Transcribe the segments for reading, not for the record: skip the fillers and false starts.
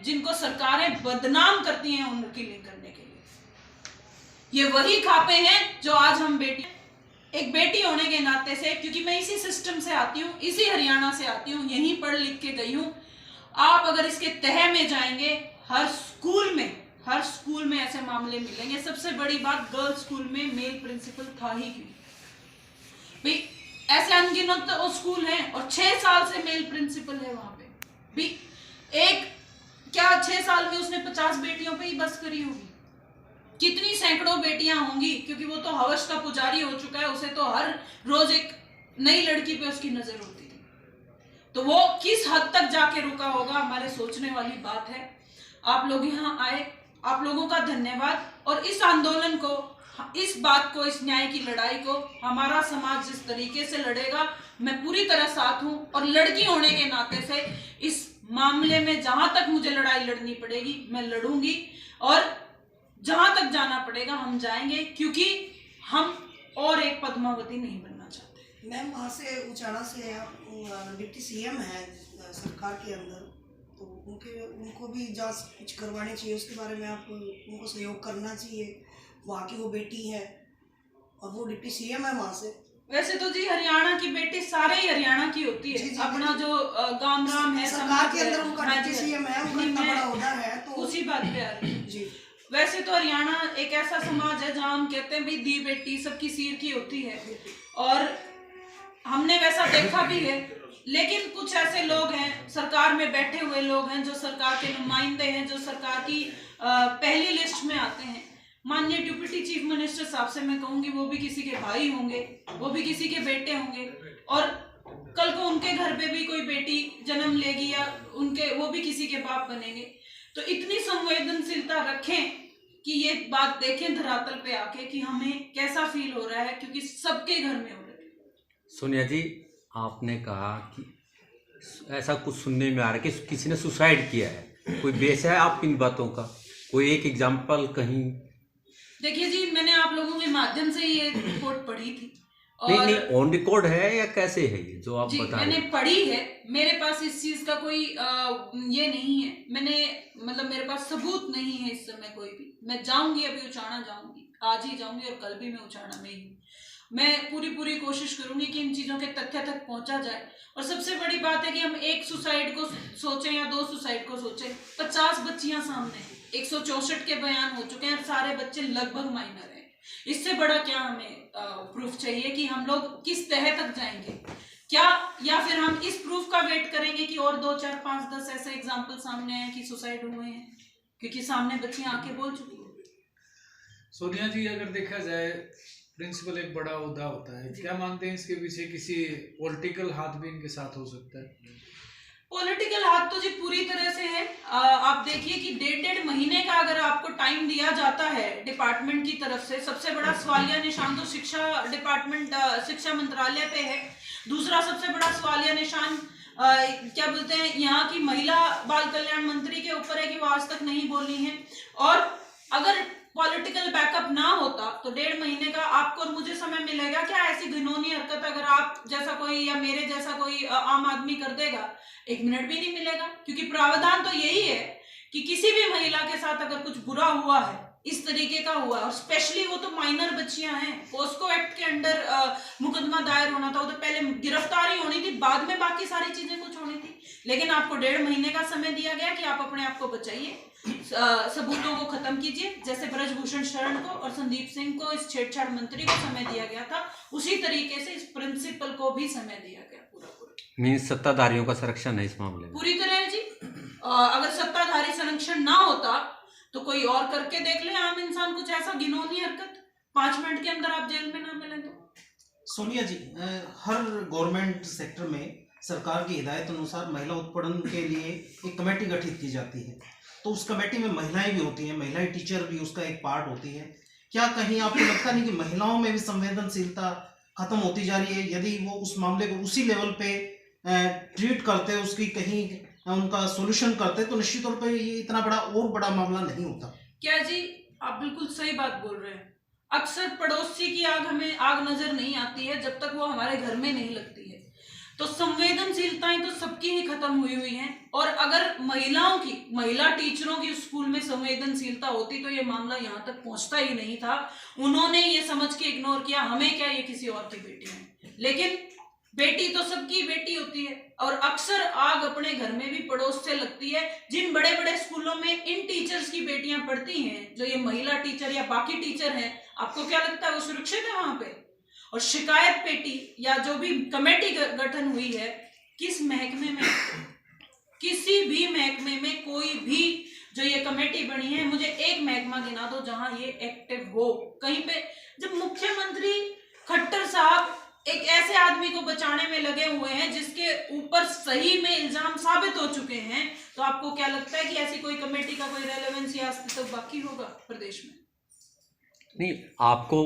जिनको सरकारें बदनाम करती हैं उम्र की लिंक करने के लिए। ये वही खापे हैं जो आज हम एक बेटी होने के नाते से, क्योंकि मैं इसी सिस्टम से आती हूँ, इसी हरियाणा से आती हूँ, यहीं पढ़ लिख के गई हूँ। आप अगर इसके तह में जाएंगे, हर स्कूल में ऐसे मामले मिलेंगे। सबसे बड़ी बात, गर्ल्स स्कूल में मेल प्रिंसिपल था ही क्यों भाई? ऐसे अनगिनत तो स्कूल हैं और 6 साल से मेल प्रिंसिपल है वहां पे भी। एक क्या 6 साल में उसने 50 बेटियों पे ही बस करी होगी? कितनी सैकड़ों बेटियां होंगी, क्योंकि वो तो हवस का पुजारी हो चुका है। उसे तो हर रोज एक नई लड़की पे उसकी नजर होती थी। तो वो किस हद तक जाके रुका होगा, हमारे सोचने वाली बात है। आप लोग यहाँ आए, आप लोगों का धन्यवाद। और इस आंदोलन को, इस बात को, इस न्याय की लड़ाई को हमारा समाज जिस तरीके से लड़ेगा, मैं पूरी तरह साथ हूं। और लड़की होने के नाते से इस मामले में जहां तक मुझे लड़ाई लड़नी पड़ेगी मैं लड़ूंगी, और जहां तक जाना पड़ेगा हम जाएंगे, क्योंकि हम और एक पद्मावती नहीं बनना चाहते। मैम, वहाँ से उचाड़ा से डिप्टी सीएम है सरकार के अंदर, तो उनको भी जांच कुछ करवानी चाहिए, उसके बारे में आप उनको सहयोग करना चाहिए। वहाँ की वो बेटी है और वो डिप्टी सीएम है वहाँ से। वैसे तो जी हरियाणा की बेटी सारे ही हरियाणा की होती है। जी, अपना जो गांव राम है सरकार के अंदर उनका डिप्टी सीएम है, उनका इतना बड़ा ओहदा है, तो उसी बात पे आ रही है जी। वैसे तो हरियाणा एक ऐसा समाज है जहाँ हम कहते हैं भी दी बेटी सबकी सिर की होती है, और हमने वैसा देखा भी है। लेकिन कुछ ऐसे लोग हैं, सरकार में बैठे हुए लोग हैं, जो सरकार के नुमाइंदे हैं, जो सरकार की पहली लिस्ट में आते हैं। माननीय डिप्टी चीफ मिनिस्टर साहब से मैं कहूंगी, वो भी किसी के भाई होंगे, वो भी किसी के बेटे होंगे, और कल को उनके घर पे भी कोई बेटी जन्म लेगी या वो भी किसी के बाप बनेंगे। तो इतनी संवेदनशीलता रखें कि ये बात देखें धरातल पे आके कि हमें कैसा फील हो रहा है, क्योंकि सबके घर में हो रहा है। सोनिया जी, आपने कहा कि ऐसा कुछ सुनने में आ रहा है कि किसी ने सुसाइड किया है, कोई बेस है आपकी इन बातों का? कोई एक एग्जाम्पल कहीं? देखिए जी, मैंने आप लोगों के माध्यम से ये रिपोर्ट पढ़ी थी। और नहीं, ऑन रिकॉर्ड है या कैसे है ये जो आप बता रहे हैं? मैंने पढ़ी है, मेरे पास इस चीज का कोई ये नहीं है। मेरे पास सबूत नहीं है इस समय कोई भी। मैं जाऊंगी, अभी उचाड़ा जाऊंगी, आज ही जाऊंगी और कल भी मैं उचाड़ा में ही हूँ। मैं पूरी कोशिश करूंगी कि इन चीजों के तथ्य तक पहुंचा जाए। और सबसे बड़ी बात है कि हम एक सुसाइड को सोचें या 2 सुसाइड को सोचें, 50 बच्चियां सामने, 164 के बयान हो चुके हैं, सारे बच्चे लगभग माइनर हैं। इससे बड़ा क्या हमें प्रूफ चाहिए कि हम लोग किस तह तक जाएंगे क्या? या फिर हम इस प्रूफ का वेट करेंगे कि और 2, 4, 5, 10 ऐसे एग्जाम्पल सामने आए कि सुसाइड हुए हैं, क्योंकि सामने बच्चियां आके बोल चुकी हैं। सोनिया जी, अगर देखा जाए प्रिंसिपल एक बड़ा ओहदा होता है, क्या मानते हैं इसके पीछे किसी पॉलिटिकल हाथ भी इनके साथ हो सकता है? पॉलिटिकल हाथ तो जी पूरी तरह से है। आप देखिए कि 1.5 महीने का अगर आपको टाइम दिया जाता है डिपार्टमेंट की तरफ से, सबसे बड़ा सवालिया निशान तो शिक्षा मंत्रालय पे है। दूसरा सबसे बड़ा सवालिया निशान क्या बोलते हैं, यहाँ की महिला बाल कल्याण मंत्री के ऊपर है कि वो आज तक नहीं बोली है। और अगर पॉलिटिकल बैकअप ना होता तो 1.5 महीने का आपको और मुझे समय मिलेगा क्या? ऐसी घिनौनी हरकत अगर आप जैसा कोई या मेरे जैसा कोई आम आदमी कर देगा, 1 मिनट भी नहीं मिलेगा। क्योंकि प्रावधान तो यही है कि किसी भी महिला के साथ अगर कुछ बुरा हुआ है, इस तरीके का हुआ, और स्पेशली वो तो माइनर बच्चियां हैं, पोस्को एक्ट के अंडर मुकदमा दायर होना था, वो तो पहले गिरफ्तारी होनी थी, बाद में बाकी सारी चीजें कुछ होनी थी। लेकिन आपको 1.5 महीने का समय दिया गया कि आप अपने आप को बचाइए, सबूतों को खत्म कीजिए। जैसे ब्रजभूषण शरण को और संदीप सिंह को, इस छेड़छाड़ मंत्री को समय दिया गया था, उसी तरीके से इस प्रिंसिपल को भी समय दिया गया। पूरा मीन्स सत्ताधारियों का संरक्षण है इस मामले में पूरी तरह जी। अगर सत्ताधारी संरक्षण ना होता तो कोई और करके देख ले आम इंसान कुछ ऐसा घिनौनी हरकत, 5 मिनट के अंदर आप जेल में ना मिले तो। सोनिया जी, हर गवर्नमेंट सेक्टर में सरकार की हिदायत अनुसार महिला उत्पीड़न के लिए एक कमेटी गठित की जाती है, तो उस कमेटी में महिलाएं भी होती हैं, महिलाएं टीचर भी उसका एक पार्ट होती है। क्या कहीं आपको लगता नहीं कि महिलाओं में भी संवेदनशीलता खत्म होती जा रही है? यदि वो उस मामले को उसी लेवल पे ट्रीट करते, उसकी कहीं उनका सोल्यूशन करते, तो निश्चित तौर पे ये इतना बड़ा मामला नहीं होता। क्या जी, आप बिल्कुल सही बात बोल रहे हैं। अक्सर पड़ोसी की आग हमें आग नजर नहीं आती है जब तक वो हमारे घर में नहीं लगती है। तो संवेदनशीलताएं तो सबकी ही खत्म हुई हुई हैं। और अगर महिला टीचरों की स्कूल में संवेदनशीलता होती तो ये मामला यहाँ तक पहुंचता ही नहीं था। उन्होंने ये समझ के इग्नोर किया, हमें क्या, ये किसी और की बेटी है। लेकिन बेटी तो सबकी बेटी होती है, और अक्सर आग अपने घर में भी पड़ोस से लगती है। जिन बड़े बड़े स्कूलों में इन टीचर्स की बेटियां पढ़ती हैं, जो ये महिला टीचर या बाकी टीचर हैं, आपको क्या लगता है वो सुरक्षित है वहां पे? और शिकायत पेटी या जो भी कमेटी गठन हुई है, किस महकमे में, किसी भी महकमे में कोई भी जो ये कमेटी बनी है, मुझे एक महकमा गिना दो जहां ये एक्टिव हो कहीं पे। जब मुख्यमंत्री खट्टर साहब एक ऐसे आदमी को बचाने में लगे हुए हैं जिसके ऊपर सही में इल्जाम साबित हो चुके हैं, तो आपको क्या लगता है कि ऐसी कोई कमेटी का कोई रेलेवेंस या अस्तित्व बाकी होगा प्रदेश में? नहीं, आपको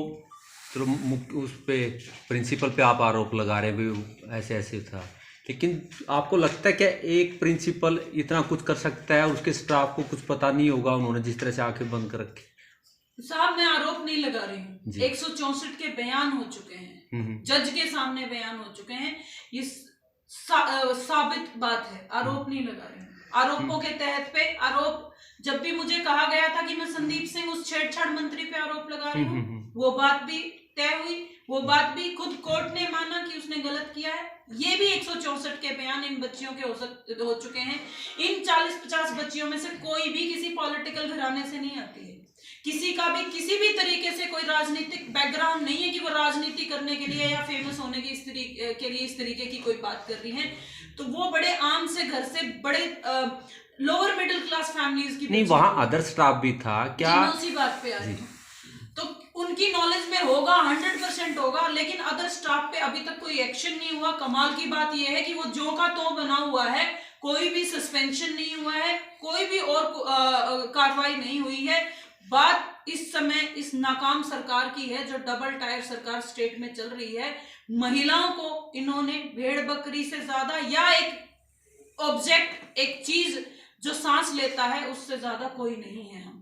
चलो उस पे प्रिंसिपल पे आप आरोप लगा रहे हैं ऐसे ऐसे था, लेकिन आपको लगता है क्या एक प्रिंसिपल इतना कुछ कर सकता है और उसके स्टाफ को कुछ पता नहीं होगा, उन्होंने जिस तरह से आंखें बंद कर रखी? साहब मैं आरोप नहीं लगा रही हूँ, 164 के बयान हो चुके हैं, जज के सामने बयान हो चुके हैं, ये साबित बात है, आरोप नहीं लगा रही हूँ। आरोपों के तहत पे आरोप, जब भी मुझे कहा गया था कि मैं संदीप सिंह उस छेड़छाड़ मंत्री पे आरोप लगा रही हूँ, वो बात भी तय हुई, वो बात भी खुद कोर्ट ने माना कि उसने गलत किया है। ये भी 164 के बयान इन बच्चियों के हो चुके हैं। इन 40-50 बच्चियों में से कोई भी किसी पॉलिटिकल घराने से नहीं आती है, किसी का भी किसी भी तरीके से कोई राजनीतिक बैकग्राउंड नहीं है कि वो राजनीति करने के लिए या फेमस होने के इस तरीके की कोई बात कर रही है। तो वो बड़े आम से घर से, बड़े लोअर मिडिल क्लास फैमिलीज की नहीं, वहाँ अदर स्टाफ भी था क्या? उसी बात पे आ रही हूँ। तो उनकी नॉलेज में होगा, 100% होगा, लेकिन अदर स्टाफ पे अभी तक कोई एक्शन नहीं हुआ। कमाल की बात यह है कि वो जो का तो बना हुआ है, कोई भी सस्पेंशन नहीं हुआ है, कोई भी और कार्रवाई नहीं हुई है। बात इस समय इस नाकाम सरकार की है जो डबल टायर सरकार स्टेट में चल रही है। महिलाओं को इन्होंने भेड़ बकरी से ज्यादा, या एक ऑब्जेक्ट, एक चीज जो सांस लेता है, उससे ज्यादा कोई नहीं है हम।